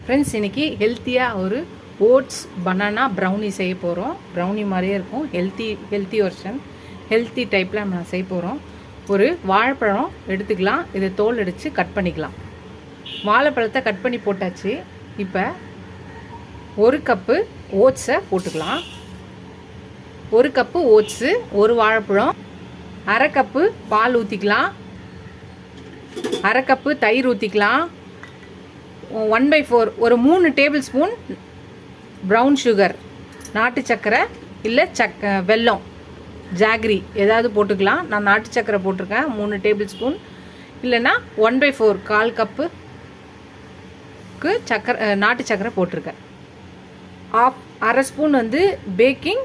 Friends, இன்றைக்கி ஹெல்த்தியாக ஒரு ஓட்ஸ் பனானா ப்ரௌனி செய்ய போகிறோம். ப்ரௌனி மாதிரியே இருக்கும், ஹெல்த்தி வெர்ஷன், ஹெல்த்தி டைப்பில் நம்ம செய்ய போகிறோம். ஒரு வாழைப்பழம் எடுத்துக்கலாம், இதை தோல் அடித்து கட் பண்ணிக்கலாம். வாழைப்பழத்தை கட் பண்ணி போட்டாச்சு. இப்போ ஒரு கப்பு ஓட்ஸை போட்டுக்கலாம். ஒரு கப்பு ஓட்ஸு, ஒரு வாழைப்பழம், அரை கப்பு பால் ஊற்றிக்கலாம், அரை கப்பு தயிர் ஊற்றிக்கலாம், 1/4 ஒரு 3 டேபிள் ஸ்பூன் ப்ரௌன் சுகர், நாட்டு சர்க்கரை இல்லை வெல்லம், ஜாகரி ஏதாவது போட்டுக்கலாம். நான் நாட்டு சர்க்கரை போட்டிருக்கேன் 3 டேபிள் ஸ்பூன், இல்லைன்னா 1/4 1/4 கப்புக்கு நாட்டு சர்க்கரை போட்டிருக்கேன். அரை ஸ்பூன் பேக்கிங்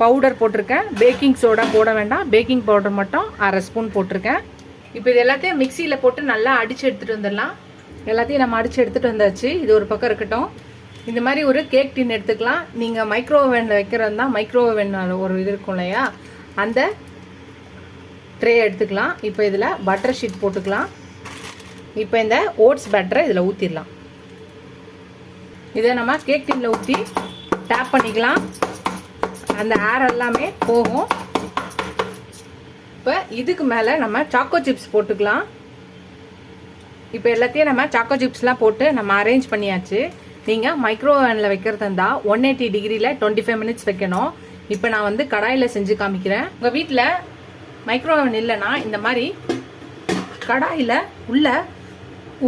பவுடர் போட்டிருக்கேன். பேக்கிங் சோடா போட வேண்டாம், பேக்கிங் பவுடர் மட்டும் அரை ஸ்பூன் போட்டிருக்கேன். இப்போ இது எல்லாத்தையும் மிக்சியில் போட்டு நல்லா அடித்து எடுத்துகிட்டு வந்துடலாம். எல்லாத்தையும் நம்ம அடித்து எடுத்துகிட்டு வந்தாச்சு. இது ஒரு பக்கம் இருக்கட்டும். இந்த மாதிரி ஒரு கேக் டின் எடுத்துக்கலாம். நீங்கள் மைக்ரோவேவனில் வைக்கிறதா மைக்ரோவேவன் ஒரு இது இருக்கும் இல்லையா, அந்த ட்ரே எடுத்துக்கலாம். இப்போ இதில் பட்டர் ஷீட் போட்டுக்கலாம். இப்போ இந்த ஓட்ஸ் பேட்டரை இதில் ஊற்றிடலாம். இதை நம்ம கேக் டின்னில் ஊற்றி டேப் பண்ணிக்கலாம். அந்த ஏர் எல்லாமே போகும். இப்போ இதுக்கு மேலே நம்ம சாக்கோ சிப்ஸ் போட்டுக்கலாம். இப்போ எல்லாத்தையும் நம்ம சாக்கோ சிப்ஸ்லாம் போட்டு நம்ம அரேஞ்ச் பண்ணியாச்சு. நீங்கள் மைக்ரோவேவனில் வைக்கிறதா இருந்தால் 180 டிகிரியில் 25 மினிட்ஸ் வைக்கணும். இப்போ நான் கடாயில் செஞ்சு காமிக்கிறேன். உங்கள் வீட்டில் மைக்ரோவேவன் இல்லைன்னா இந்த மாதிரி கடாயில் உள்ள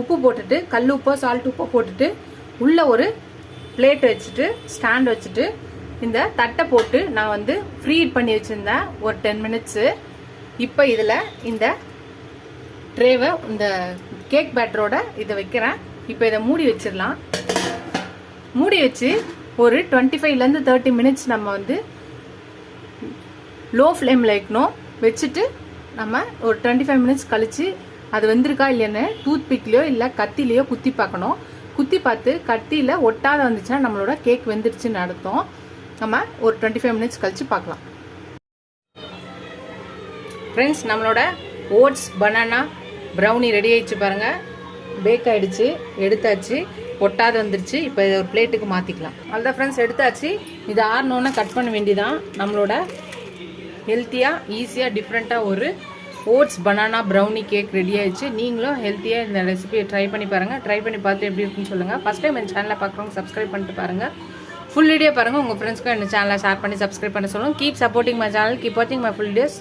உப்பு போட்டுட்டு, கல் உப்போ சால்ட் உப்போ போட்டுட்டு, உள்ளே ஒரு பிளேட் வச்சுட்டு, ஸ்டாண்ட் வச்சுட்டு, இந்த தட்டை போட்டு நான் ஃப்ரீ ஹீட் பண்ணி வச்சுருந்தேன் ஒரு 10 மினிட்ஸு. இப்போ இதில் இந்த ட்ரேவை இந்த கேக் பேட்டரோட இதை வைக்கிறேன். இப்போ இதை மூடி வச்சிடலாம். மூடி வச்சு ஒரு 25லேருந்து 30 மினிட்ஸ் நம்ம லோ ஃப்ளேமில் வைக்கணும். வச்சுட்டு நம்ம ஒரு 25 மினிட்ஸ் கழித்து அது வெந்திருக்கா இல்லைன்னு டூத் பிக்லேயோ இல்லை கத்திலேயோ குத்தி பார்க்கணும். குத்தி பார்த்து கத்தியில் ஒட்டாத வந்துச்சுன்னா நம்மளோட கேக் வெந்துருச்சுன்னு அர்த்தம். நம்ம ஒரு 25 மினிட்ஸ் கழித்து பார்க்கலாம். ஃப்ரெண்ட்ஸ், நம்மளோட ஓட்ஸ் பனானா ப்ரௌனி ரெடி ஆயிடுச்சு பாருங்கள். பேக் ஆகிடுச்சு, எடுத்தாச்சு, ஒட்டாது வந்துருச்சு. இப்போ இதை ஒரு பிளேட்டுக்கு மாற்றிக்கலாம். அதுதான் ஃப்ரெண்ட்ஸ், எடுத்தாச்சு. இது ஆறணுன்னா கட் பண்ண வேண்டியதான். நம்மளோட ஹெல்த்தியாக ஈஸியாக டிஃப்ரெண்ட்டாக ஒரு oats banana brownie cake ready ஆயிடுச்சு. நீங்களும் ஹெல்த்தியாக இந்த ரெசிபியை ட்ரை பண்ணி பாருங்கள். ட்ரை பண்ணி பார்த்து எப்படி இருக்குன்னு சொல்லுங்கள். ஃபஸ்ட் டைம் என் சேனலை பார்க்குறவங்க சப்ஸ்கிரைப் பண்ணிட்டு பாருங்கள். ஃபுல் வீடியோ பாருங்கள். உங்கள் ஃப்ரெண்ட்ஸ்க்கும் இந்த சேனலை ஷேர் பண்ணி சப்ஸ்கிரைப் பண்ண சொல்லுங்கள். Keep supporting my channel, keep வாட்சிங் மை ஃபுல் வீடியோஸ்.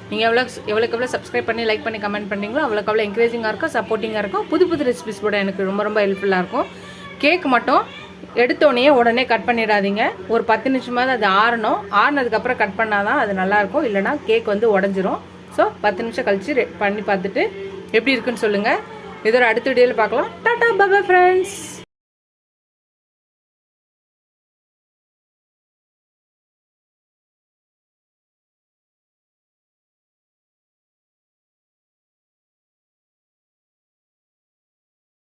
நீங்கள் எவ்வளோக்கு சப்ஸ்கிரைப் பண்ணி லைக் பண்ணி கமெண்ட் பண்ணுறீங்களோ அவ்வளோக்கு என்கரேஜிங்காக இருக்கும், சப்போர்ட்டிங்காக இருக்கும். புது ரெசிபிஸ் கூட எனக்கு ரொம்ப ஹெல்ப்ஃபுல்லாக இருக்கும். கேக் மட்டும் எடுத்தோடனே உடனே கட் பண்ணிடாதீங்க. ஒரு 10 நிமிஷமாவது அது ஆறணும். ஆறினதுக்கப்புறம் கட் பண்ணால் தான் அது நல்லாயிருக்கும். இல்லைனா கேக் உடஞ்சிரும். ஸோ 10 நிமிஷம் கழித்து பண்ணி பார்த்துட்டு எப்படி இருக்குன்னு சொல்லுங்கள். இதோட அடுத்த வீடியோவில் பார்க்கலாம். Tata, bye bye friends.